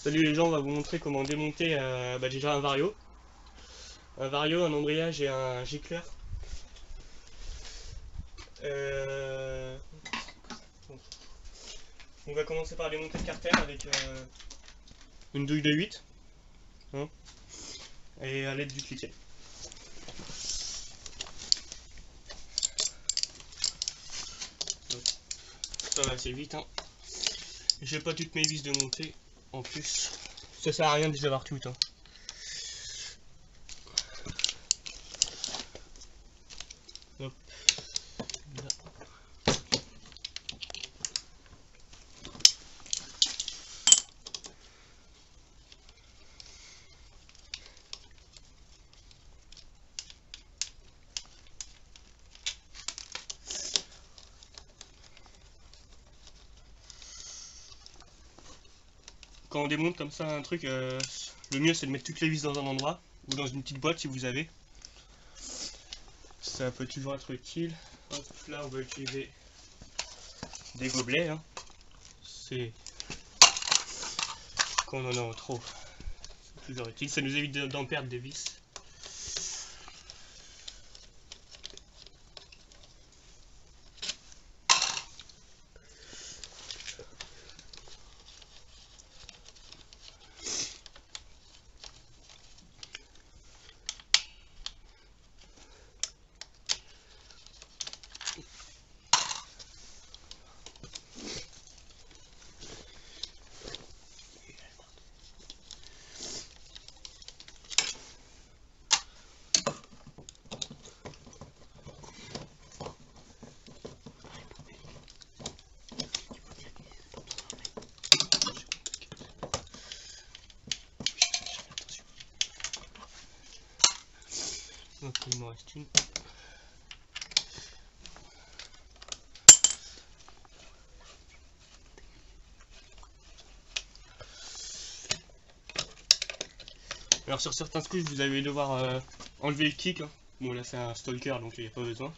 Salut les gens, on va vous montrer comment démonter déjà un Vario. Un Vario, un embrayage et un gicleur. On va commencer par démonter le carter avec une douille de 8 hein, et à l'aide du cliquet. Ça va assez vite. Hein. J'ai pas toutes mes vis de monter en plus. Ça sert à rien de les avoir toutes. Hein. Hop. Là. Quand on démonte comme ça un truc, le mieux c'est de mettre toutes les vis dans un endroit ou dans une petite boîte si vous avez. Ça peut toujours être utile. Hop, là on va utiliser des gobelets. Hein. C'est quand on en a trop, c'est toujours utile. Ça nous évite d'en perdre des vis. Donc il m'en reste une. Alors sur certains scouts vous allez devoir enlever le kick. Hein. Bon là c'est un stalker donc il n'y a pas besoin.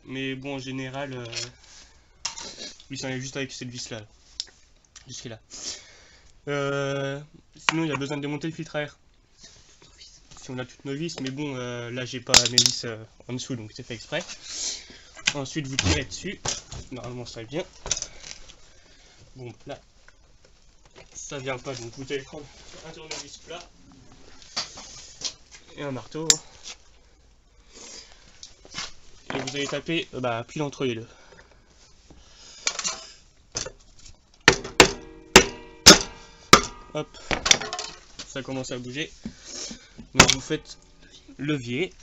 Mais bon en général, oui ça en est juste avec cette vis là. Jusque-là. Sinon il y a besoin de démonter le filtre à air. Si on a toutes nos vis, mais bon là j'ai pas mes vis en dessous donc c'est fait exprès. Ensuite vous tirez dessus, normalement ça vient. Bon là ça vient pas donc vous allez prendre un tournevis plat et un marteau et vous allez taper pile entre les deux. Hop, ça commence à bouger. Donc vous faites levier.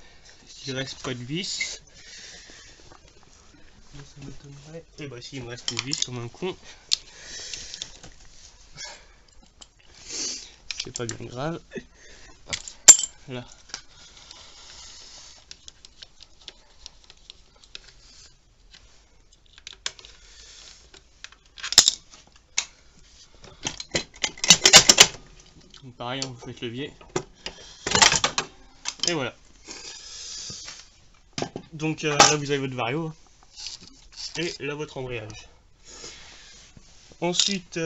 S'il reste pas de vis, ça m'étonnerait. Et bah si il me reste une vis comme un con. C'est pas bien grave. Là. Donc pareil, vous faites levier. Et voilà. Donc là vous avez votre Vario. Et là votre embrayage. Ensuite,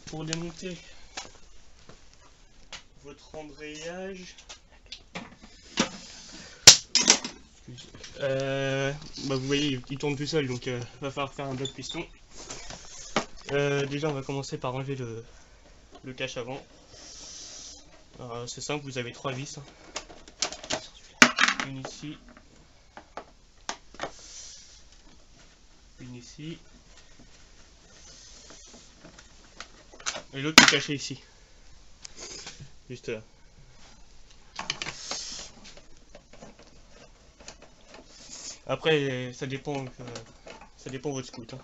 pour démonter votre embrayage, vous voyez il tourne tout seul donc va falloir faire un bloc piston. Déjà on va commencer par enlever le cache avant. C'est simple, vous avez 3 vis. Une ici, une ici, et l'autre est caché ici, juste là. Après ça dépend de votre scout. Hein.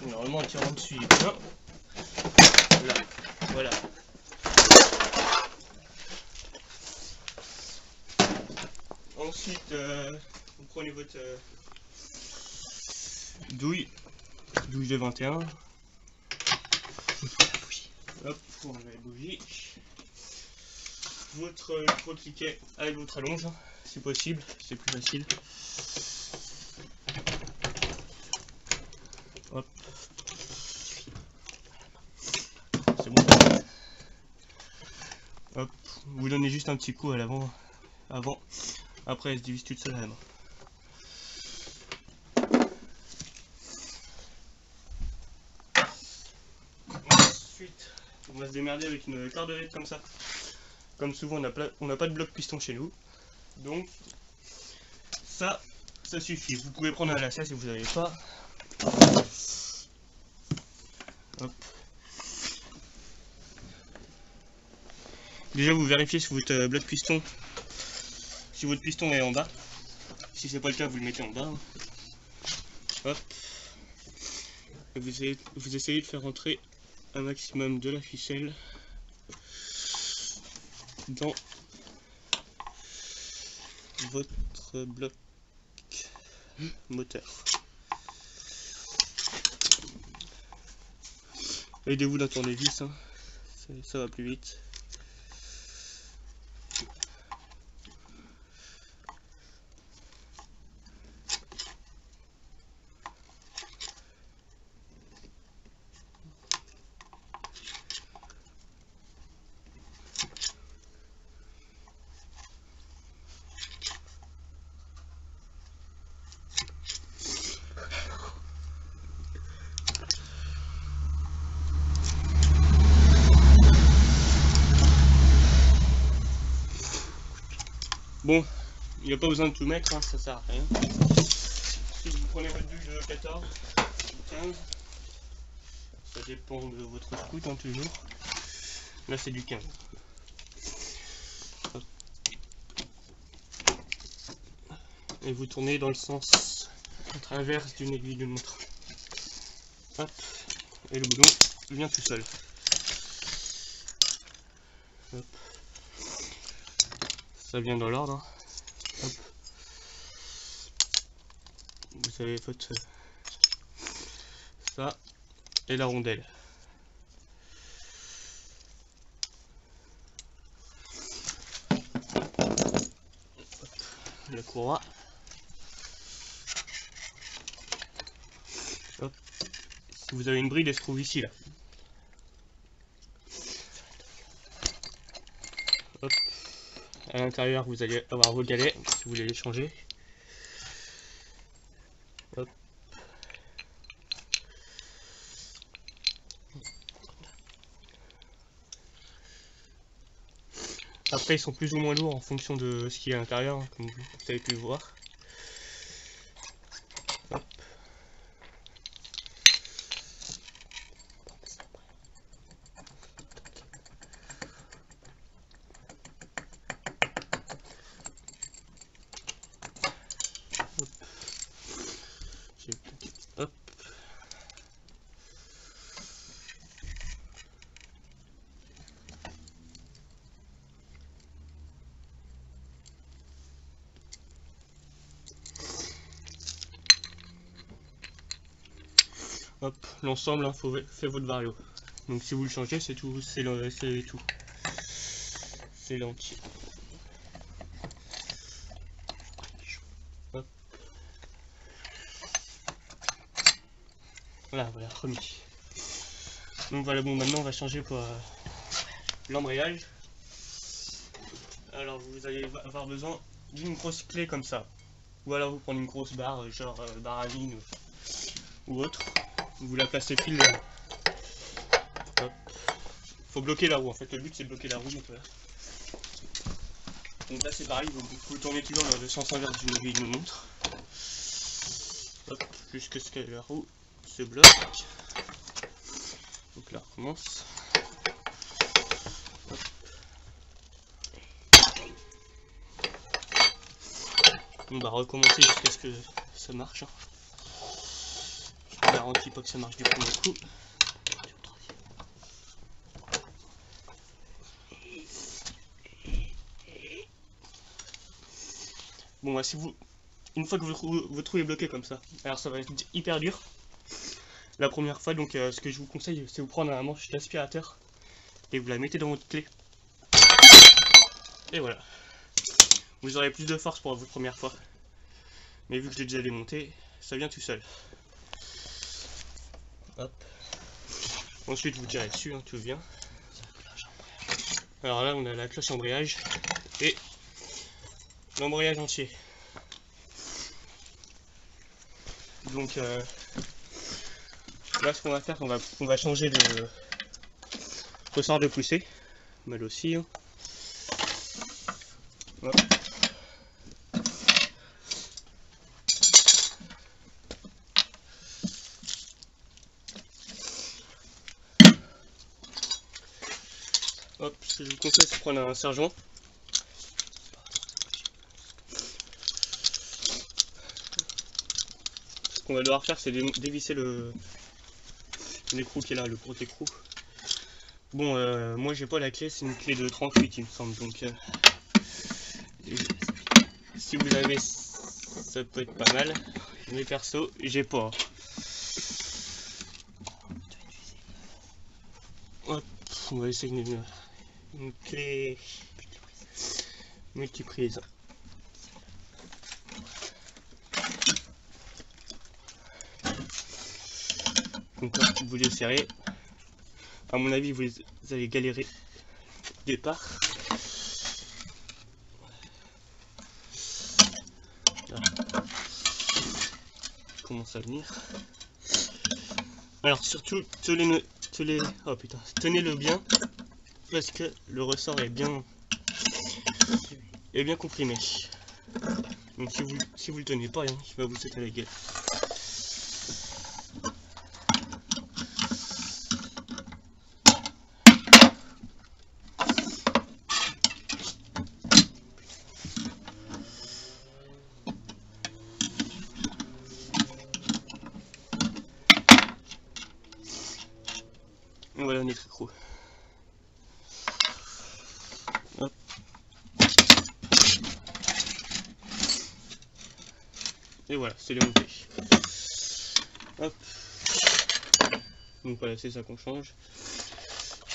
Normalement en tirant dessus il est bien. Là, voilà. Ensuite, vous prenez votre douille de 21. Hop, on enlève la bougie. Votre micro-cliquet avec votre allonge, si possible, c'est plus facile. Hop. C'est bon. Hop, vous donnez juste un petit coup à l'avant, après elle se divise toute seule à la main. Ensuite, on va se démerder avec une cordelette comme ça. Comme souvent, on n'a pas de bloc piston chez nous, donc ça suffit. Vous pouvez prendre un lacet si vous n'avez pas. Hop. Déjà, vous vérifiez si votre bloc piston, si votre piston est en bas. Si c'est pas le cas, vous le mettez en bas. Hop. Et vous essayez de faire rentrer un maximum de la ficelle dans votre bloc moteur. Aidez-vous d'un tournevis, hein. Ça va plus vite. Bon, il n'y a pas besoin de tout mettre, hein, ça sert à rien. Si vous prenez votre douille de 14 ou 15, ça dépend de votre scout, hein, toujours. Là c'est du 15. Hop. Et vous tournez dans le sens inverse d'une aiguille de montre. Hop. Et le boulon vient tout seul. Hop. Ça vient dans l'ordre. Hop. Vous avez votre ça et la rondelle. Hop. La courroie. Hop. Si vous avez une bride, elle se trouve ici là. Hop. À l'intérieur, vous allez avoir vos galets si vous voulez les changer. Hop. Après, ils sont plus ou moins lourds en fonction de ce qu'il y a à l'intérieur, hein, comme vous avez pu le voir. Hop. Hop. Hop, l'ensemble, hein, fait votre vario. Donc si vous le changez, c'est tout, c'est tout. C'est l'entier. Hop. Voilà, remis. Donc voilà, bon, maintenant on va changer pour l'embrayage. Alors vous allez avoir besoin d'une grosse clé comme ça. Ou alors vous prenez une grosse barre, genre barre à ligne ou autre. Vous la placez pile là. Hop. Faut bloquer la roue, en fait le but c'est de bloquer la roue. Donc là c'est pareil, vous tournez toujours dans le sens inverse d'une aiguille de montre. Hop, jusqu'à ce que la roue se bloque. Donc là on recommence. Hop. On va recommencer jusqu'à ce que ça marche. Je ne garantis pas que ça marche du premier coup. Bon, bah, si vous une fois que votre trou est bloqué comme ça, alors ça va être hyper dur la première fois, donc ce que je vous conseille, c'est vous prendre un manche d'aspirateur et vous la mettez dans votre clé. Et voilà. Vous aurez plus de force pour votre première fois. Mais vu que je l'ai déjà démonté, ça vient tout seul. Hop. Ensuite vous tirez dessus, hein, tout vient. Alors là on a la cloche embrayage et l'embrayage entier. Donc là ce qu'on va faire, on va changer le ressort de poussée. Mal aussi. Hein. Hop. Hop, ce que je vous conseille, c'est de prendre un serre-joint. Ce qu'on va devoir faire, c'est dévisser l'écrou qui est là, le gros écrou. Bon, moi j'ai pas la clé, c'est une clé de 38 il me semble, donc si vous avez, ça peut être pas mal. Mais perso, j'ai pas. Hop, on va essayer une clé multiprise. Donc là, vous les serrez. À mon avis, vous allez galérer au départ. Là. Commence à venir. Alors surtout, tenez-le bien parce que le ressort est bien comprimé. Donc si vous le tenez pas, hein, il va vous sauter à la gueule. Et voilà notre écrou. Hop. Et voilà, c'est démonté. Hop. Donc voilà, c'est ça qu'on change.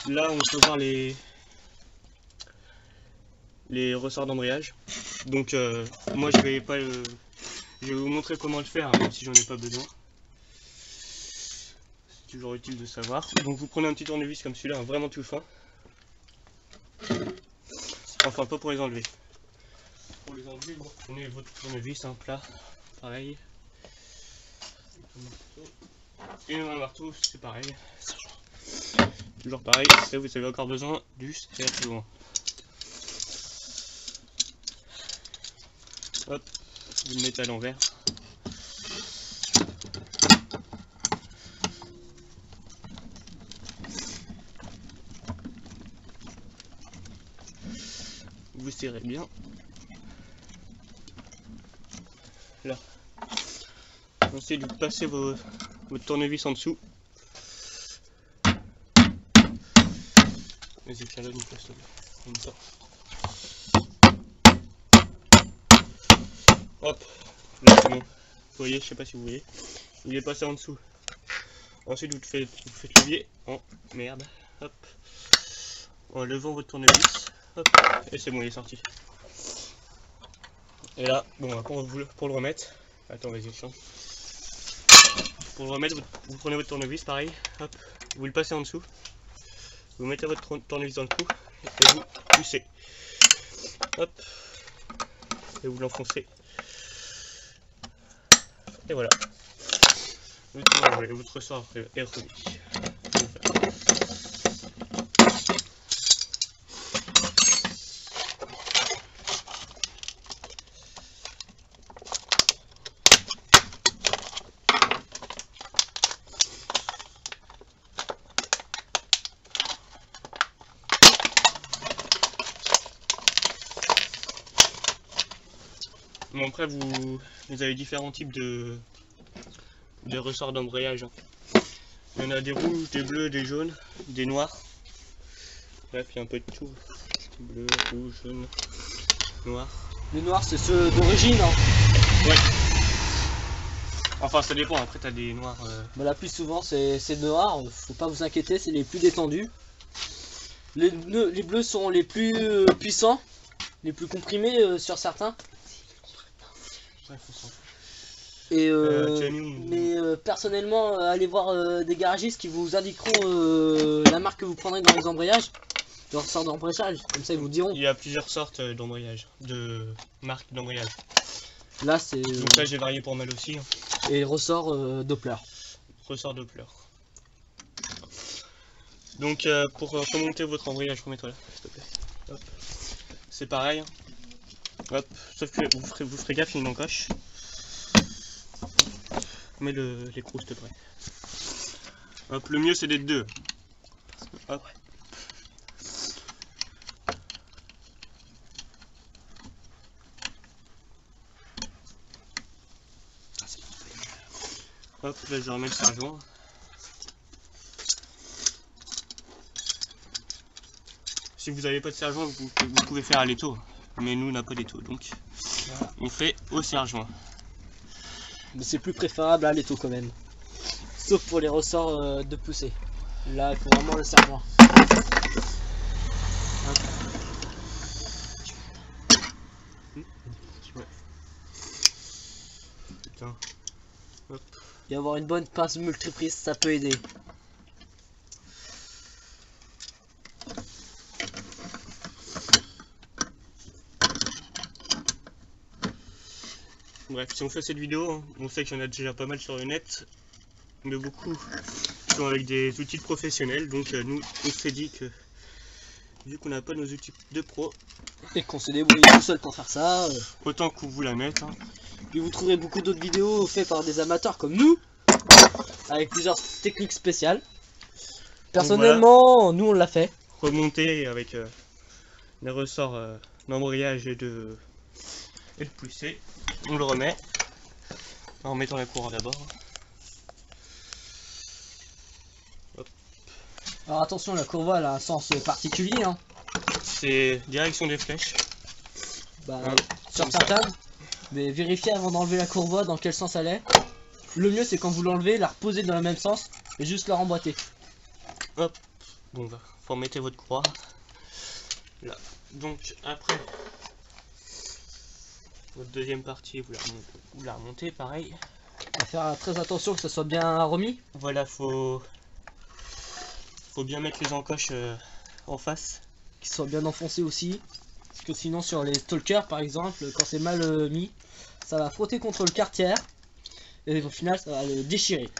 Là, on peut voir les ressorts d'embrayage. Donc moi je vais vous montrer comment le faire, même si j'en ai pas besoin. C'est toujours utile de savoir. Donc vous prenez un petit tournevis comme celui-là, vraiment tout fin. Enfin pas pour les enlever. Pour les enlever, vous prenez votre tournevis, un plat, pareil. Et un marteau, c'est pareil. Toujours pareil, et vous avez encore besoin du serre-joint. Hop, vous le mettez à l'envers. Vous serrez bien. Là. Ensuite, vous passez votre tournevis en dessous. Vas-y, tiens-le, une place, comme ça. Hop, là c'est bon. Vous voyez, je sais pas si vous voyez. Il est passé en dessous. Ensuite, vous faites levier en merde. Hop. En levant votre tournevis. Hop. Et c'est bon, il est sorti. Et là, bon, pour le remettre. Attends, vas-y, change. Pour le remettre, vous prenez votre tournevis, pareil. Hop. Vous le passez en dessous. Vous mettez votre tournevis dans le trou. Et vous poussez. Hop. Et vous l'enfoncez. Et voilà. Votre ressort est remis. Bon, après vous avez différents types de ressorts d'embrayage. Il y en a des rouges, des bleus, des jaunes, des noirs. Bref, il y a un peu de tout. Bleu, rouge, jaune, noir. Les noirs, c'est ceux d'origine. Hein. Ouais. Enfin ça dépend, après t'as des noirs... Bah, la plus souvent c'est noir, faut pas vous inquiéter, c'est les plus détendus. Les bleus sont les plus puissants, les plus comprimés sur certains. Bref, on s'en fout. Et tu as mis où mais personnellement, allez voir des garagistes qui vous indiqueront la marque que vous prendrez dans les embrayages, leur sort d'embrayage, comme ça ils vous diront. Il y a plusieurs sortes d'embrayage, de marques d'embrayage. Là c'est Donc là j'ai varié pour mal aussi. Hein. et ressort Doppler. Ressort Doppler. Donc pour remonter votre embrayage, remets-toi là, s'il te plaît. Hop. C'est pareil. Hop. Sauf que vous ferez gaffe, il y a une encoche. Mets l'écrou s'il te plaît. Hop, le mieux c'est d'être deux. Hop. Hop, là je remets le sergent. Si vous n'avez pas de sergent, vous pouvez faire à l'étau. Mais nous on n'a pas d'étau, donc voilà. On fait au sergent. Mais c'est plus préférable à l'étau quand même. Sauf pour les ressorts de poussée. Là il faut vraiment le sergent. Putain. Hop. Et avoir une bonne pince multiprise, ça peut aider. Bref, si on fait cette vidéo, hein, on sait qu'il y en a déjà pas mal sur le net, mais beaucoup sont avec des outils professionnels, donc nous on s'est dit que vu qu'on n'a pas nos outils de pro, et qu'on s'est débrouillé tout seul pour faire ça, autant qu'on vous la mette. Hein. Puis vous trouverez beaucoup d'autres vidéos faites par des amateurs comme nous, avec plusieurs techniques spéciales. Personnellement, voilà. Nous on l'a fait. Remonter avec des ressorts d'embrayage et de pousser. On le remet en mettant la courroie d'abord. Alors attention, la courroie elle a un sens particulier. Hein. C'est direction des flèches. Bah, sur certaines, mais vérifiez avant d'enlever la courroie dans quel sens elle est. Le mieux c'est quand vous l'enlevez, la reposer dans le même sens et juste la remboîter. Hop, donc faut remettre votre courroie. Là. Donc après, votre deuxième partie, vous la remontez pareil. On va faire très attention que ça soit bien remis. Voilà, faut bien mettre les encoches en face. Qu'ils soient bien enfoncés aussi. Parce que sinon sur les stalkers par exemple, quand c'est mal mis, ça va frotter contre le quartier. Et au final ça va le déchirer.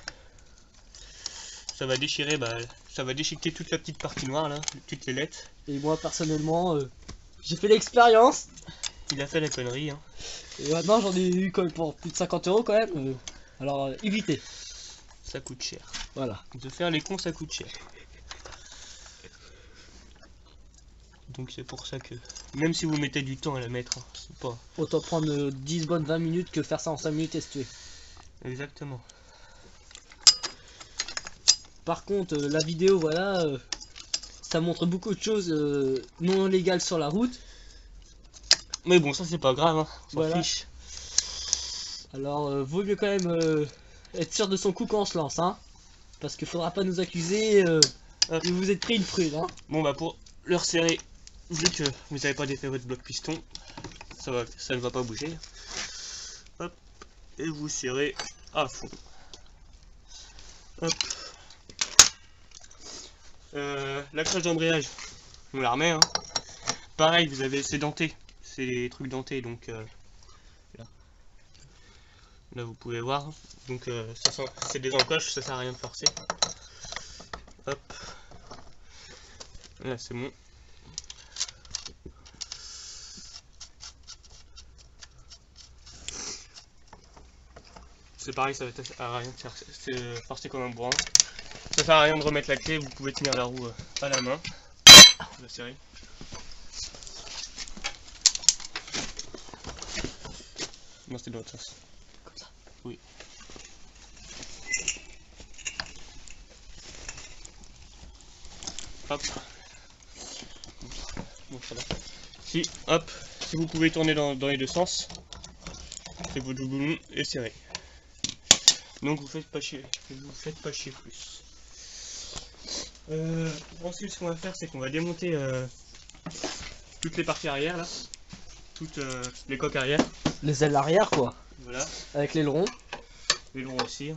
Ça va déchirer, bah, ça va déchiqueter toute la petite partie noire là, toutes les lettres. Et moi personnellement, j'ai fait l'expérience. Il a fait la connerie. Hein. Et maintenant j'en ai eu quand même pour plus de 50 € quand même. Alors évitez. Ça coûte cher. Voilà. De faire les cons ça coûte cher. Donc c'est pour ça que, même si vous mettez du temps à la mettre, hein, c'est pas... Autant prendre 10 bonnes 20 minutes que faire ça en 5 minutes et se tuer. Exactement. Par contre, la vidéo, voilà, ça montre beaucoup de choses non légales sur la route. Mais bon, ça c'est pas grave, hein, on s'en voilà. fiche. Alors, vaut mieux quand même être sûr de son coup quand on se lance, hein. Parce qu'il faudra pas nous accuser que vous êtes pris une prude, hein. Bon bah pour le resserrer, vu que vous n'avez pas défait votre bloc piston, ça ne va pas bouger. Hop, et vous serrez à fond. Hop. La cloche d'embrayage, on la remet. Hein. Pareil, vous avez c'est denté, c'est des trucs dentés, donc là vous pouvez voir. Donc c'est des encoches, ça sert à rien de forcer. Hop, là c'est bon. C'est pareil, ça va à rien de faire, c'est forcer comme un bourrin. Ça sert à rien de remettre la clé, vous pouvez tenir la roue à la main. Je vais serrer. Non, c'était dans l'autre sens. Comme ça. Oui. Hop. Bon, ça va. Si, hop, si vous pouvez tourner dans les deux sens. c'est votre boulon et serré. Donc vous faites pas chier plus. Ensuite ce qu'on va faire c'est qu'on va démonter toutes les parties arrière là, toutes les coques arrière. Les ailes arrière quoi. Voilà. Avec l'aileron. L'aileron aussi.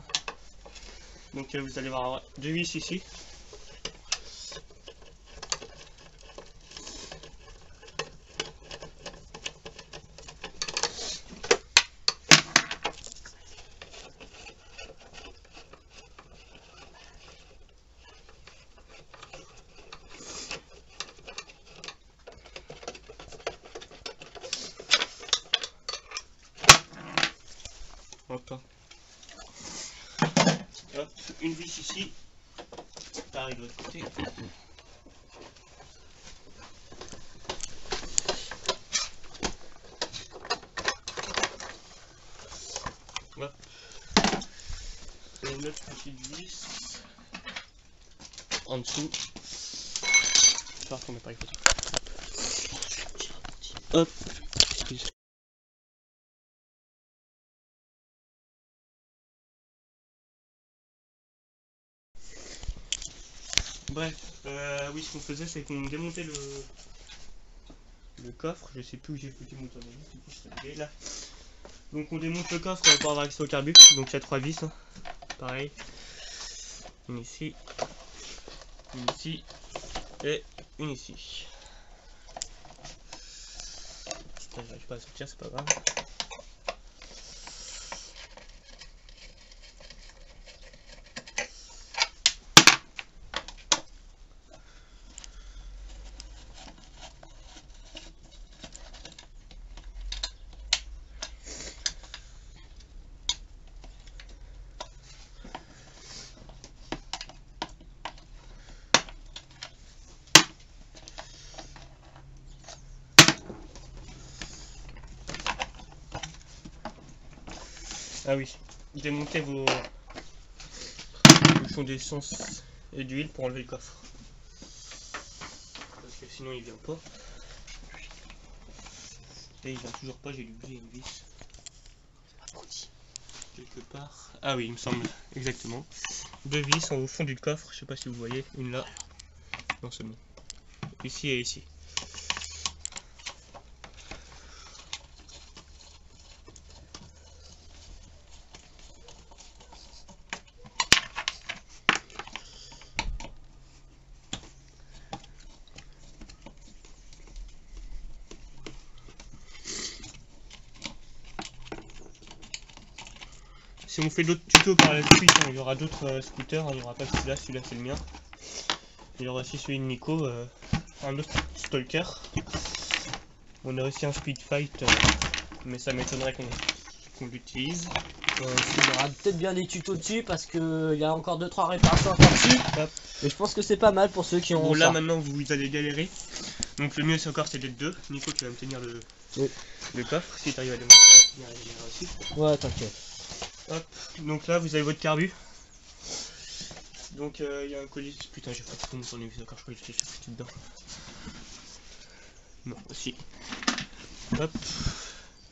Donc vous allez avoir 2 vis ici. Hop, une vis ici, pareil de l'autre côté. Hop, et une autre petite vis en dessous. J'espère qu'on n'a pas les photos. Hop. Bref, oui, ce qu'on faisait, c'est qu'on démontait le coffre. Je sais plus où j'ai foutu mon tournevis, là. Donc on démonte le coffre pour avoir accès au carbu. Donc il y a 3 vis, hein. Pareil. Une ici, une ici et une ici. J'arrive pas à sortir, c'est pas grave. Ah oui, démontez vos bouchons d'essence et d'huile pour enlever le coffre. Parce que sinon il vient pas. Et il vient toujours pas, j'ai dû bouger une vis. Quelque part. Ah oui, il me semble, exactement. 2 vis au fond du coffre, je sais pas si vous voyez, une là. Non, c'est bon. Ici et ici. Si on fait d'autres tutos par la suite, il y aura d'autres scooters, il n'y aura pas que celui-là c'est le mien. Il y aura aussi celui de Nico, un autre Stalker. On a aussi un Speed Fight, mais ça m'étonnerait qu'on l'utilise. Il y aura peut-être bien des tutos dessus parce qu'il y a encore 2-3 réparations à faire dessus. Hop. Mais je pense que c'est pas mal pour ceux qui ont bon, ça. là maintenant vous allez galérer. Donc le mieux c'est encore c'est d'être 2. Nico tu vas me tenir le coffre si tu arrives à tenir aussi. Ouais, t'inquiète. Hop, donc là vous avez votre carbu. Donc il y a un colis. Putain, j'ai pas de mon tournevis encore, je crois que j'ai foutu dedans. Non, aussi. Hop.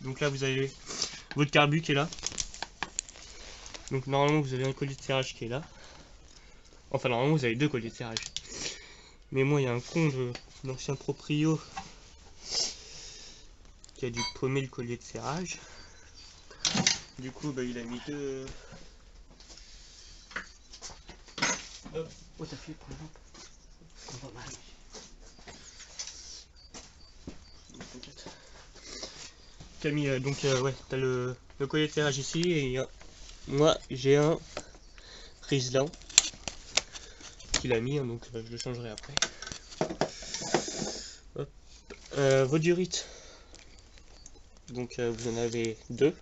Donc là vous avez votre carbu qui est là. Donc normalement vous avez un collier de serrage qui est là. Enfin normalement vous avez 2 colliers de serrage. Mais moi il y a un con de l'ancien proprio qui a dû paumer le collier de serrage. Du coup bah, il a mis 2. Hop. Oh t'as fait par exemple. On va mal. Camille, donc ouais, t'as le collier de serrage ici et moi j'ai un Riesland qu'il a mis, hein, donc je le changerai après. Hop. Vos durites, donc vous en avez 2.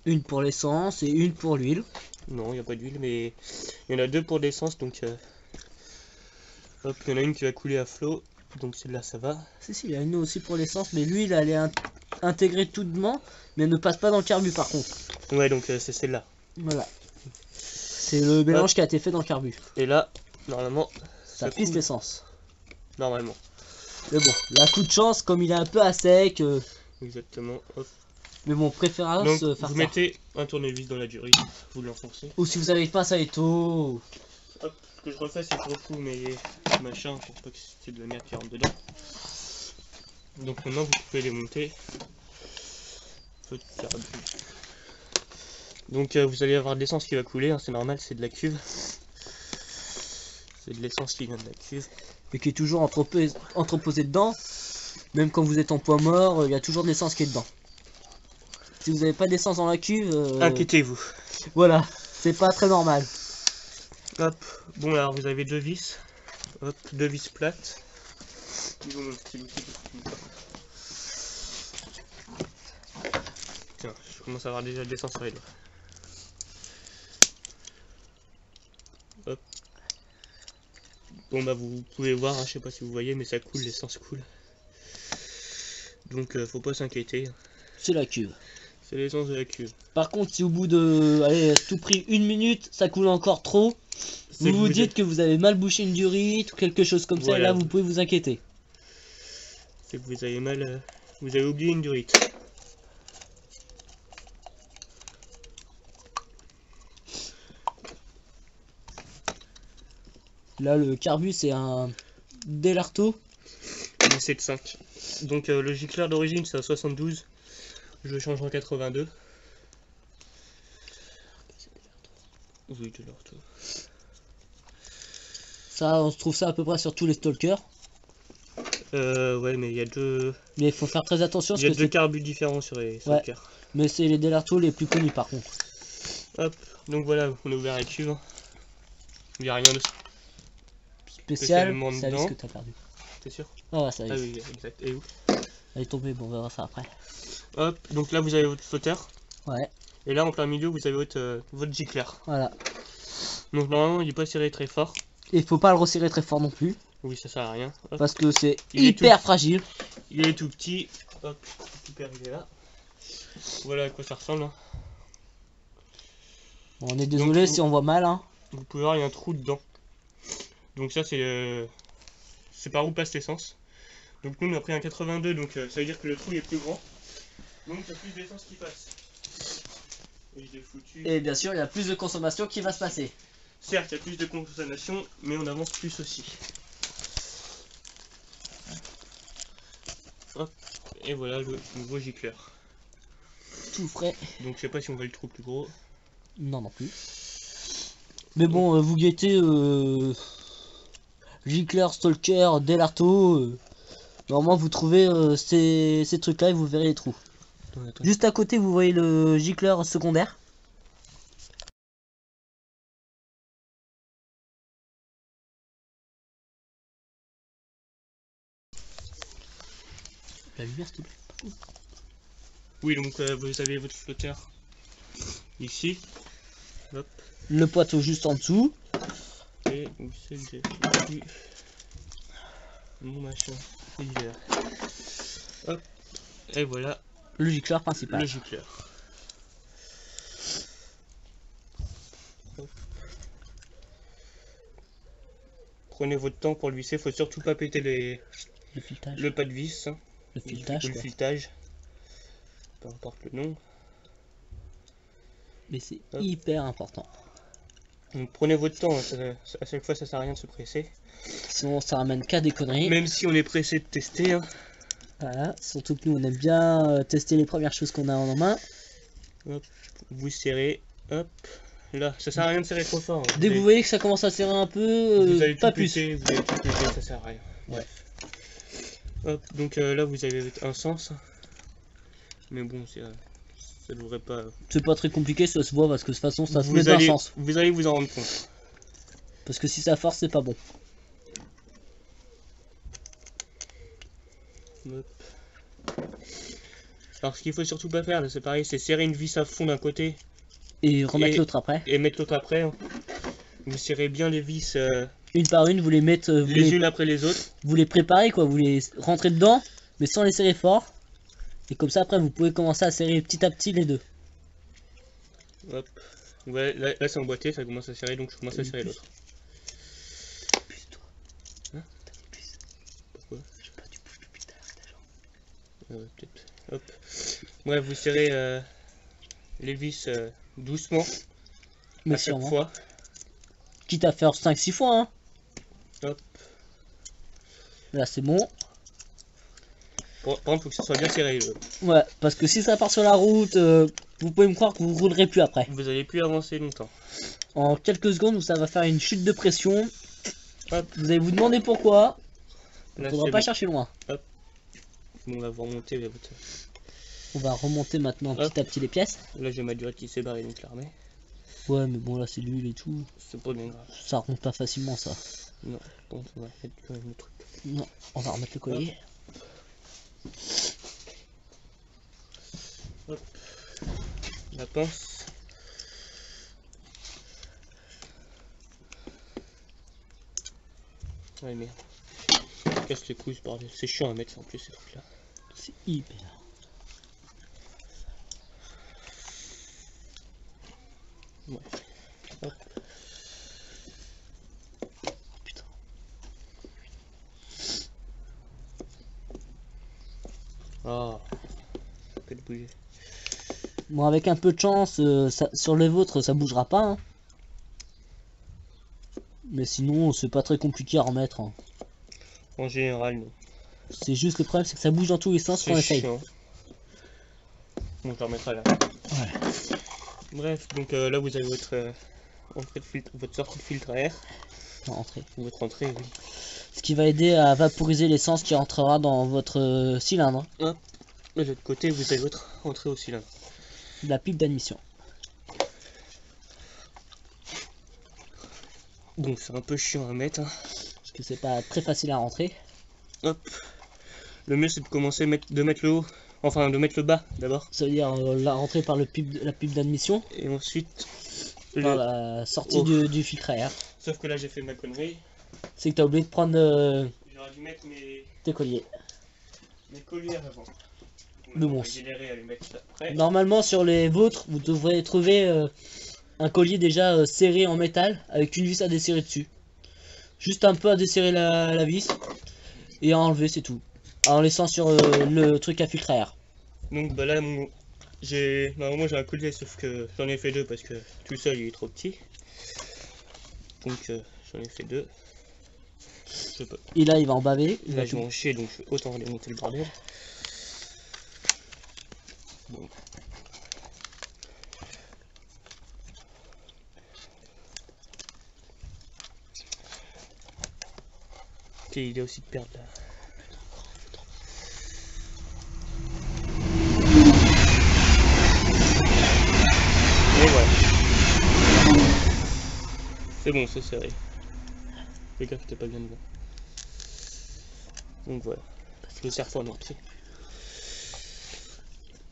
Une pour l'essence et une pour l'huile. Non, il n'y a pas d'huile, mais il y en a 2 pour l'essence, donc hop, il y en a une qui va couler à flot, donc celle-là ça va. Si, il y a une aussi pour l'essence, mais l'huile elle est intégrée tout doucement, mais elle ne passe pas dans le carbu par contre. Ouais, donc c'est celle-là. Voilà. C'est le mélange qui a été fait dans le carbu. Et là, normalement, ça pisse l'essence. Normalement. Mais bon, la coup de chance, comme il est un peu à sec. Exactement. Hop. Mais bon, préférence Donc faire vous ça. mettez un tournevis dans la durite, vous l'enfoncez. Ou si vous avez pas ça et tout. Hop, ce que je refais c'est pour vous mais machin pour pas que c'est de la merde qui rentre dedans. Donc maintenant vous pouvez les monter. Donc vous allez avoir de l'essence qui va couler, hein, c'est normal, c'est de la cuve. C'est de l'essence qui vient de la cuve. Et qui est toujours entreposé dedans. Même quand vous êtes en point mort, il y a toujours de l'essence qui est dedans. Si vous n'avez pas d'essence dans la cuve, inquiétez-vous. Voilà, c'est pas très normal. Hop, bon alors vous avez deux vis. Hop, deux vis plates. Ils vont mon stylo aussi, tiens, je commence à avoir déjà de l'essence sur les doigts. Hop. Bon bah vous pouvez voir, hein, je sais pas si vous voyez, mais ça coule, l'essence coule. Donc faut pas s'inquiéter. C'est la cuve. C'est l'essence de la cuve. Par contre, si au bout de, allez, à tout prix 1 minute, ça coule encore trop, vous vous dites que vous avez mal bouché une durite ou quelque chose comme ça, et là vous pouvez vous inquiéter. C'est que vous avez mal, vous avez oublié une durite. Là, le carbu, c'est un Delarto. C'est de 5. Donc le gicleur d'origine c'est à 72. Je le change en 82. Oui, Delarto. Ça, on se trouve ça à peu près sur tous les stalkers. Ouais, mais il y a deux. Mais il faut faire très attention. Il y a deux carbus différents sur les stalkers. Ouais. Mais c'est les Delarto les plus connus par contre. Hop, donc voilà, on a ouvert la cuve. Il n'y a rien de spécial. C'est ce que t'as perdu. T'es sûr? Ah ouais, ça y est. Ah oui, exact. Et où? Elle est tombée, bon, on verra ça après. Hop, donc là vous avez votre flotteur. Ouais. Et là en plein milieu vous avez votre gicleur. Voilà. Donc normalement il n'est pas serré très fort. Et il faut pas le resserrer très fort non plus. Oui, ça sert à rien. Hop. Parce que c'est hyper fragile. Il est tout petit. Hop, super, il est là. Voilà à quoi ça ressemble. Hein. Bon, on est désolé si on voit mal. Hein. Vous pouvez voir, il y a un trou dedans. Donc ça c'est par où passe l'essence. Donc nous on a pris un 82, donc ça veut dire que le trou est plus grand. Donc il y a plus d'essence qui passe. Et je l'ai foutu. Et bien sûr il y a plus de consommation qui va se passer. Certes il y a plus de consommation, mais on avance plus aussi. Hop. Et voilà le nouveau gicleur. Tout frais. Donc je sais pas si on va le trou plus gros. Non non plus. Mais bon, vous guettez gicleur, stalker, Delarto. Normalement vous trouvez ces trucs là et vous verrez les trous. Attends. Juste à côté vous voyez le gicleur secondaire. La lumière s'il te plaît. Oui, donc vous avez votre flotteur ici. Hop. Le poteau juste en dessous. Et où c'est que j'ai foutu mon machin? Il est là. Hop. Et voilà le gicleur principal. le gicleur. Hop. Prenez votre temps pour le visser, faut surtout pas péter le pas de vis. Hein. Le filetage. Le filetage. Peu importe le nom. Mais c'est hyper important. Donc prenez votre temps, à chaque fois ça sert à rien de se presser. Sinon ça ramène qu'à des conneries. Même si on est pressé de tester. Hein. Voilà, surtout que nous on aime bien tester les premières choses qu'on a en main. Hop, vous serrez, hop, là, ça sert à rien de serrer trop fort. Hein. Dès que vous voyez que ça commence à serrer un peu, vous allez pas tout plus. péter, vous allez tout péter, ça sert à rien. Ouais. Hop, donc là vous avez un sens. Mais bon, ça devrait pas... C'est pas très compliqué, ça se voit parce que de toute façon ça se met d'un sens. Vous allez vous en rendre compte. Parce que si ça force, c'est pas bon. Hop. Alors ce qu'il faut surtout pas faire, c'est pareil, c'est serrer une vis à fond d'un côté. Et remettre l'autre après. Et mettre l'autre après. Hein. Vous serrez bien les vis... une par une, vous les mettez... unes après les autres. Vous les préparez quoi, vous les rentrez dedans, mais sans les serrer fort. Et comme ça après vous pouvez commencer à serrer petit à petit les deux. Hop. Ouais, là c'est emboîté, ça commence à serrer, donc je commence à serrer l'autre. Hein? Pourquoi? Je sais pas, tu bouges depuis tout à l'heure, peut-être. Hop. Bref, vous serrez les vis doucement Mais à chaque sûrement. fois. Quitte à faire 5-6 fois, hein. Hop. Là, c'est bon. Par contre, faut que ça soit bien serré. Ouais, parce que si ça part sur la route, vous pouvez me croire que vous roulerez plus après. Vous allez plus avancer longtemps. En quelques secondes, ça va faire une chute de pression. Hop. Vous allez vous demander pourquoi. Il Là, faudra c'est pas bon. chercher loin. On va vous remonter votre... On va remonter maintenant Hop. petit à petit les pièces. Là, j'ai ma durite qui s'est barrée, donc je la remets. Ouais, mais bon, là, c'est l'huile et tout. C'est pas bien grave. Ça remonte pas facilement, ça. Non, bon, on va mettre quand même le truc. Non, on va remettre le collier. Hop. La pince. Ouais, merde. Casse les couilles, ce bordel. C'est chiant à mettre en plus, ces trucs-là. C'est hyper. Ouais. Hop. Putain. Ah. Ça peut te bouger. Bon, avec un peu de chance, sur les vôtres, ça bougera pas. Hein. Mais sinon, c'est pas très compliqué à remettre. Hein. En général, non. C'est juste le problème, c'est que ça bouge dans tous les sens quand on C'est essaye. chiant. Bon, je le remettrai là. Ouais. Bref, donc là, vous avez votre entrée de filtre, votre sortie de filtre à air. On va rentrer. Ou votre entrée, oui. Ce qui va aider à vaporiser l'essence qui rentrera dans votre cylindre. Hop. Et de l'autre côté, vous avez votre entrée au cylindre. La pipe d'admission. Donc c'est un peu chiant à mettre. Hein. Parce que c'est pas très facile à rentrer. Hop. Le mieux c'est de commencer de mettre le haut, enfin de mettre le bas d'abord. Ça veut dire la rentrée par la pipe d'admission. Et ensuite Par le... la sortie Oh. du filtre à air. Sauf que là j'ai fait ma connerie. C'est que t'as oublié de prendre J'aurais dû mettre tes colliers. mes colliers avant. Mais bon. On va galérer à les mettre après. Normalement sur les vôtres, vous devrez trouver un collier déjà serré en métal avec une vis à desserrer dessus. Juste un peu à desserrer la vis et à enlever, c'est tout. En laissant sur le truc à filtre à air. Donc bah là normalement j'ai un collier sauf que j'en ai fait deux parce que tout seul il est trop petit. Donc j'en ai fait deux. Je peux. Et là il va en baver. Là je vais en chier donc je vais autant remonter le bordel. Bon. Quelle idée aussi de perdre là. Et voilà. C'est bon, c'est serré. Fais gaffe, t'es pas bien dedans. Donc voilà. Je le serre fort dans le pied.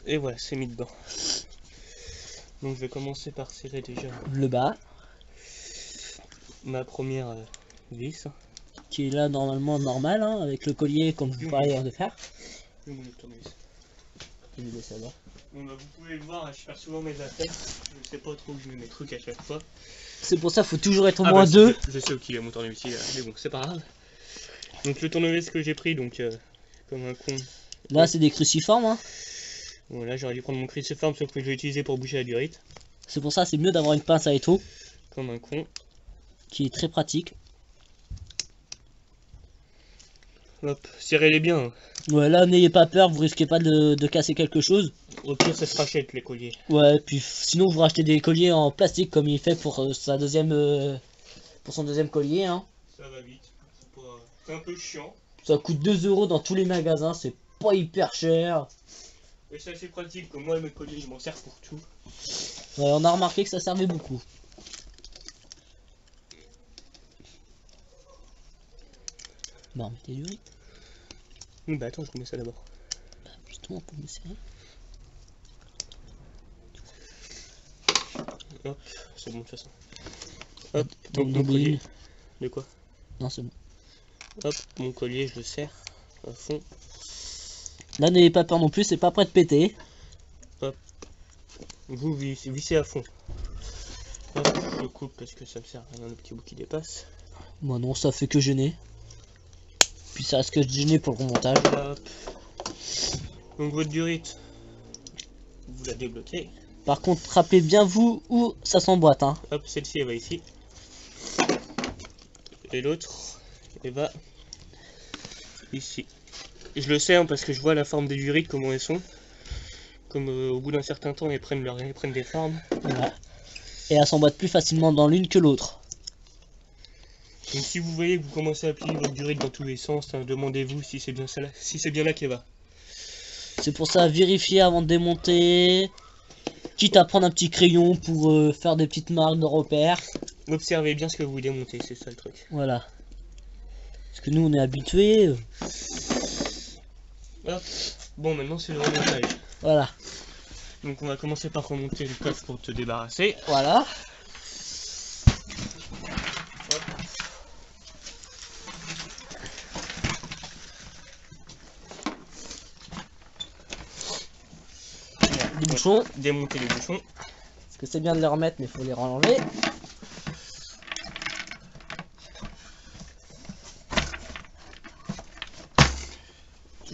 Et voilà, c'est mis dedans. Donc je vais commencer par serrer déjà Le bas, ma première vis. qui est là normalement normal, hein, avec le collier comme vous parlez de faire. Et mon tournevis. Je vais laisser là. Bon bah vous pouvez le voir, je perds souvent mes affaires. Je sais pas trop où je mets mes trucs à chaque fois. C'est pour ça qu'il faut toujours être au Ah moins bah, deux. je sais où il est mon tournevis, mais bon, c'est pas grave. Donc le tournevis que j'ai pris, donc comme un con. Là c'est des cruciformes. Hein. Bon là j'aurais dû prendre mon cruciforme sauf que je l'ai utilisé pour boucher la durite. C'est pour ça c'est mieux d'avoir une pince à étau. Comme un con. Qui est très pratique. Hop, serrez-les bien. Hein. Ouais, là n'ayez pas peur, vous risquez pas de casser quelque chose. Au pire ça se rachète les colliers. Ouais, puis sinon vous rachetez des colliers en plastique comme il fait pour son deuxième collier. Hein. Ça va vite. C'est un peu chiant. Ça coûte 2 € dans tous les magasins, c'est pas hyper cher. Et c'est assez pratique que moi mes colliers je m'en sers pour tout. Ouais, on a remarqué que ça servait beaucoup. Bon, mettez du riz. Oui, bah attends, je remets ça d'abord. Justement pour me serrer. Hop, c'est bon de toute façon. Hop, Donc, mon collier. d'aubaine. De quoi? Non, c'est bon. Hop, mon collier, je le serre à fond. Là, n'ayez pas peur non plus, c'est pas prêt de péter. Vous vissez à fond. Hop, je coupe parce que ça me sert à rien le petit bout qui dépasse. Moi non, ça fait que gêner. Puis ça risque de gêner pour le remontage. Hop. Donc votre durite, vous la débloquez. Par contre, rappelez bien vous où ça s'emboîte. Hein. Hop, celle-ci elle va ici. Et l'autre, elle va ici. Et je le sais hein, parce que je vois la forme des durites, comment elles sont. Comme au bout d'un certain temps, elles prennent des formes. Voilà. Et elles s'emboîtent plus facilement dans l'une que l'autre. Donc si vous voyez que vous commencez à plier votre durite dans tous les sens, hein, demandez-vous si c'est bien ça là, si c'est bien là qu'elle va. C'est pour ça, vérifier avant de démonter. Quitte à prendre un petit crayon pour faire des petites marques de repères. Observez bien ce que vous démontez, c'est ça le truc. Voilà. Parce que nous on est habitués. Hop. Bon, maintenant c'est le remontage. Voilà. Donc on va commencer par remonter le coffre pour te débarrasser. Voilà. Hop. Les bouchons. Démonter les bouchons. Parce que c'est bien de les remettre, mais il faut les renlever.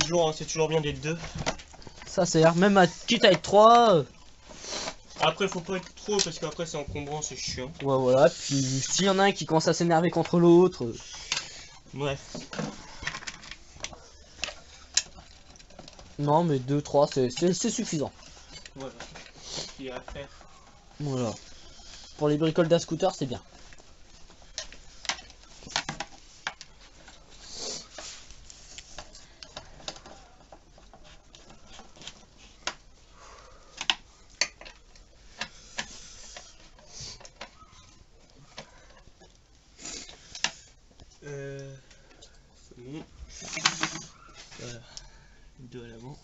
Toujours, hein, c'est toujours bien d'être deux. Ça c'est même à quitte à être 3. Après faut pas être trop parce qu'après c'est encombrant, c'est chiant. Ouais voilà, puis s'il y en a un qui commence à s'énerver contre l'autre. Bref. Non mais 2, 3 c'est suffisant. Voilà. Il y a à faire. Voilà. Pour les bricoles d'un scooter c'est bien. C'est bon. Voilà. Deux à l'avant.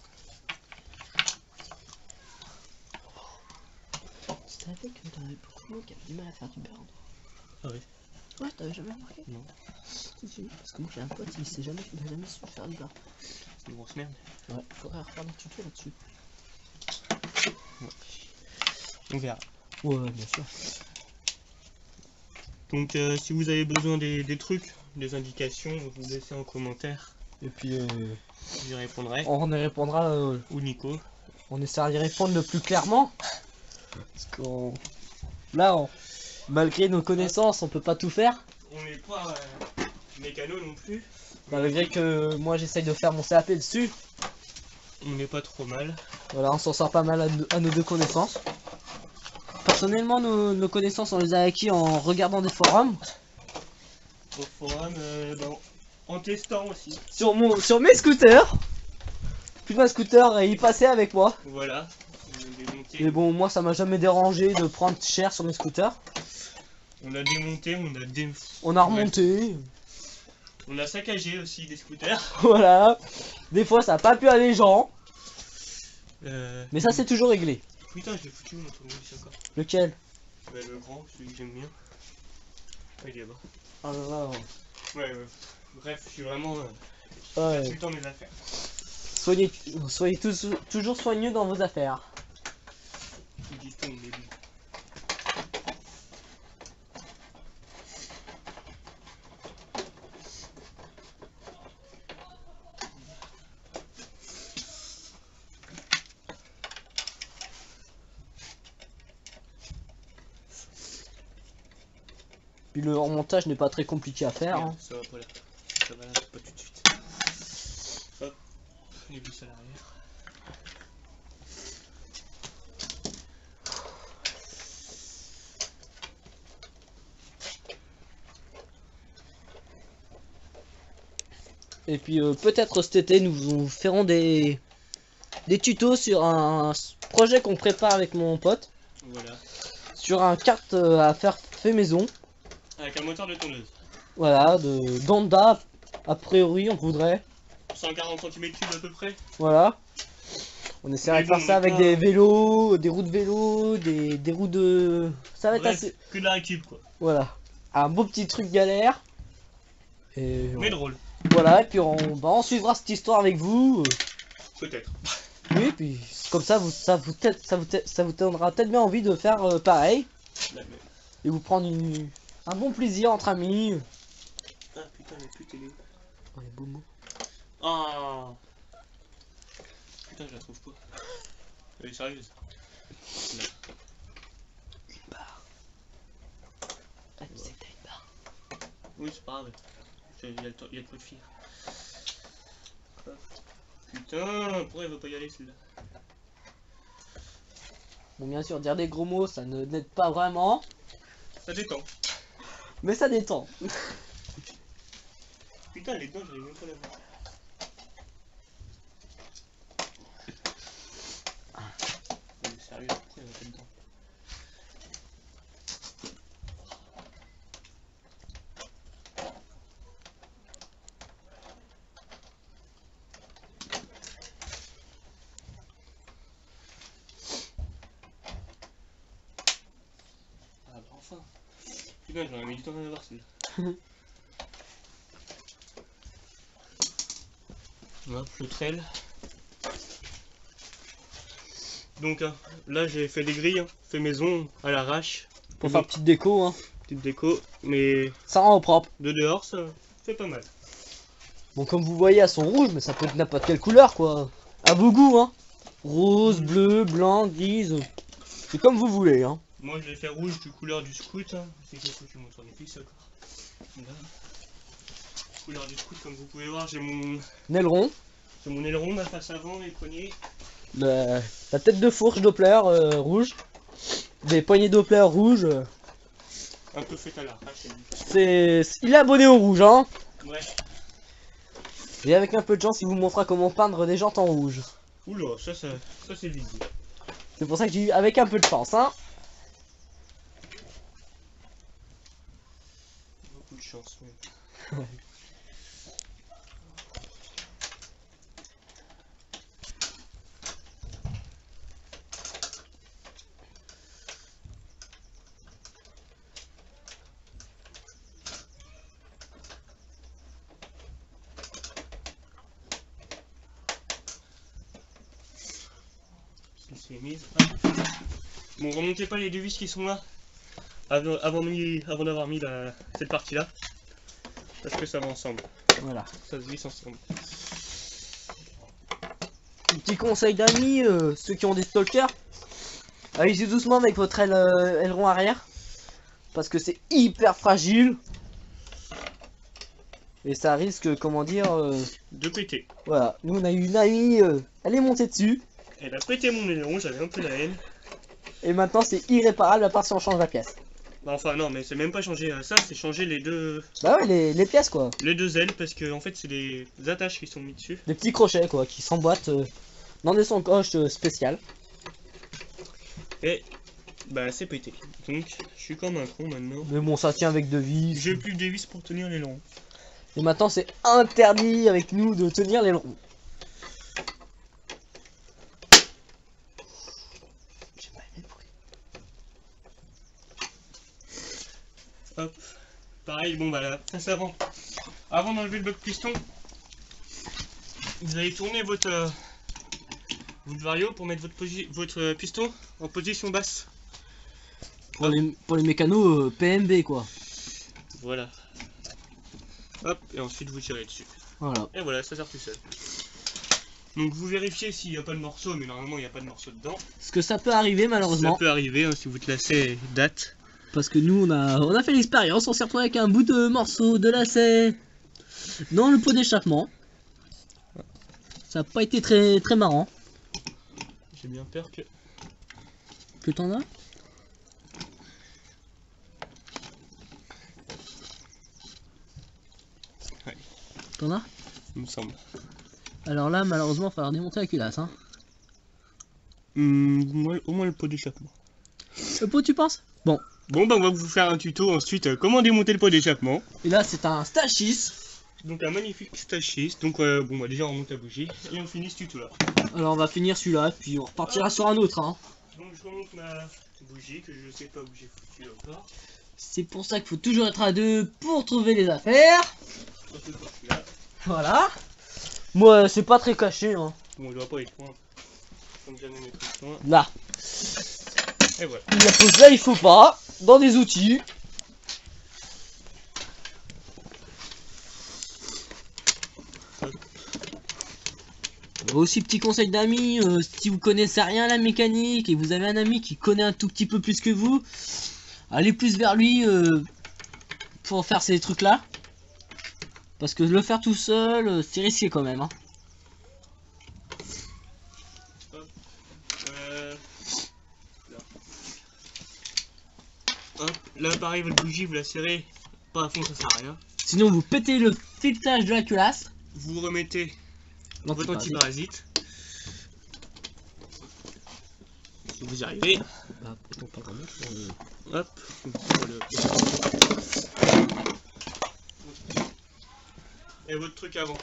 Tu savais que t'en avais beaucoup de monde qui avait du mal à faire du beurre. Ah oui. Ouais, t'avais jamais remarqué? Non. Si, parce que moi j'ai un pote, il n'a jamais su faire du beurre. C'est une grosse merde. Ouais, faudrait refaire des tutos là-dessus. On verra. Ouais, bien sûr. Donc si vous avez besoin des trucs, des indications, vous laissez en commentaire. Et puis J'y répondrai. on y répondra. Ou Nico. On essaiera d'y répondre le plus clairement. Parce qu'on. Là, malgré nos connaissances, on peut pas tout faire. On n'est pas mécano non plus. Malgré que moi j'essaye de faire mon CAP dessus. On n'est pas trop mal. Voilà, on s'en sort pas mal à nos deux connaissances. Personnellement, nos connaissances, on les a acquis en regardant des forums. Au forum, en testant aussi. Sur mes scooters. Puis ma scooter, il passait avec moi. Voilà. On a démonté. Mais bon, moi ça m'a jamais dérangé de prendre cher sur mes scooters. On a démonté, On a remonté. On a saccagé aussi des scooters. Voilà. Des fois ça a pas pu aller les gens. Mais ça c'est toujours réglé. Putain, je l'ai foutu où mon tournevis encore? Lequel? Bah, le grand, celui que j'aime bien. Ah, il est là-bas. Oh là là. Ouais, bref, je suis vraiment Ouais. tout le temps mes affaires. Soyez toujours soigneux dans vos affaires. Ils disent tout, mais bon. Puis le remontage n'est pas très compliqué à faire. Hein. Ça va pas là. Ça va là, pas tout de suite. Hop, les bus à l'arrière. Et puis peut-être cet été nous vous ferons des tutos sur un projet qu'on prépare avec mon pote. Voilà. Sur un kart à faire fait maison. Avec un moteur de tondeuse. Voilà, d'Honda, a priori on voudrait. 140 cm3 à peu près. Voilà. On essaierait de faire ça avec des vélos, des roues de vélo, des roues de... Ça va être assez... que de la récup quoi. Voilà. Un beau petit truc galère. Et Mais drôle. voilà, et puis on suivra cette histoire avec vous. Peut-être. Oui, puis comme ça, ça vous donnera peut-être bien envie de faire pareil. Et vous prendre un bon plaisir entre amis. Ah putain, mais putain, elle est où? Oh, les beaux mots. Ah. Putain, je la trouve pas. Sérieuse. Là. Une barre. Ah, tu sais que t'as une barre. Oui, c'est pas grave. Il y a de quoi de fier. Hop. Putain, pourquoi elle veut pas y aller celle-là? Bon, bien sûr, dire des gros mots, ça ne n'aide pas vraiment. Ça détend. Mais ça détend. Putain, les dents, j'arrive même pas à la voir. Mais sérieux, pourquoi elle a pas de dents? Ah bah enfin. Putain, j'aurais mis du temps à la voir celle-là. Hop, le trail. Donc là j'ai fait des grilles, fait maison à l'arrache. Pour faire petite déco, hein. Petite déco, mais Ça rend au propre. de dehors ça fait pas mal. Bon, comme vous voyez, elles sont rouges, mais ça peut être n'importe quelle couleur, quoi. À vos goûts, hein. Rose, bleu, blanc, grise. C'est comme vous voulez, hein. Moi je vais faire rouge du couleur du scout. Hein. C'est quelque chose qui monte sur les fixes encore. Voilà. Couleur du scout, comme vous pouvez voir, j'ai mon aileron, ma face avant, mes poignets. La tête de fourche Doppler rouge. Des poignées Doppler rouges. Un peu fait à l'arrache. Il est abonné au rouge, hein. Ouais. Et avec un peu de chance, il vous montrera comment peindre des jantes en rouge. Oula, ça c'est visible. C'est pour ça que j'ai eu avec un peu de chance, hein. Beaucoup de chance même. C'est mise. Bon, remontez pas les deux vis qui sont là avant d'avoir mis cette partie là, parce que ça va ensemble. Voilà. Ça se visse ensemble. Petit conseil d'amis, ceux qui ont des stalkers, allez-y doucement avec votre aileron arrière, parce que c'est hyper fragile. Et ça risque, comment dire, De péter. voilà. Nous on a eu une amie, elle est montée dessus. Elle a pété mon aileron, j'avais un peu la haine. Et maintenant c'est irréparable à part si on change la pièce. Bah, enfin non, mais c'est même pas changer ça, c'est changer les deux Les pièces quoi. ailes, parce que en fait c'est des attaches qui sont mis dessus. Des petits crochets quoi, qui s'emboîtent dans des encoches spéciales. Et bah c'est pété. Donc je suis comme un con maintenant. Mais bon, ça tient avec deux vis. J'ai plus de vis pour tenir l'aileron. Et maintenant c'est interdit avec nous de tenir l'aileron. Hop. Pareil, bon bah là, face avant. Avant d'enlever le bloc piston, vous allez tourner votre vario pour mettre votre piston en position basse. Pour les mécanos PMB quoi. Voilà. Hop, et ensuite vous tirez dessus. Voilà. Et voilà, ça sert tout seul. Donc vous vérifiez s'il n'y a pas de morceau, mais normalement il n'y a pas de morceau dedans. Parce que ça peut arriver malheureusement. Ça peut arriver, hein, si vous te lassez date. Parce que nous on a fait l'expérience, on s'est retrouvé avec un bout de morceau de lacet dans le pot d'échappement. Ça n'a pas été très marrant. J'ai bien peur que... Que t'en as? Ouais. T'en as? Il me semble. Alors là malheureusement il va falloir démonter la culasse hein. Au moins le pot d'échappement. Le pot tu penses? Bon. Bon bah on va vous faire un tuto ensuite comment démonter le pot d'échappement. Et là c'est un Stachys. Donc un magnifique Stachys. Donc bon bah déjà on remonte la bougie et on finit ce tuto là. Alors on va finir celui-là puis on repartira sur un autre hein. Donc je remonte ma bougie que je sais pas où j'ai foutu encore. C'est pour ça qu'il faut toujours être à deux pour trouver les affaires. Surtout quand je suis là. Voilà. Moi c'est pas très caché hein. Bon il doit pas être loin. Comme jamais mes trucs loin. Là. Et voilà. Il la pose là il faut pas. Dans des outils. Aussi petit conseil d'amis, si vous connaissez rien à la mécanique et vous avez un ami qui connaît un tout petit peu plus que vous, allez plus vers lui pour faire ces trucs là. Parce que le faire tout seul, c'est risqué quand même. Hein. Hop, là pareil, votre bougie, vous la serrez pas à fond, ça sert à rien. Sinon vous pétez le filetage de la culasse. Vous remettez votre antiparasite. Si vous y arrivez. Hop, et votre truc avant.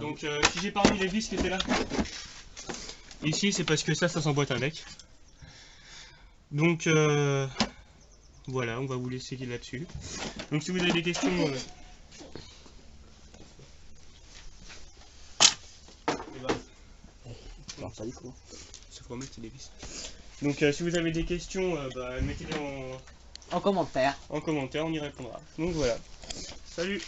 Donc si j'ai pas remis les vis qui étaient là ici, c'est parce que ça s'emboîte avec. Donc voilà, on va vous laisser là-dessus. Donc si vous avez des questions, ça faut remettre les vis. Donc si vous avez des questions, mettez-les en commentaire. En commentaire, on y répondra. Donc voilà. Salut!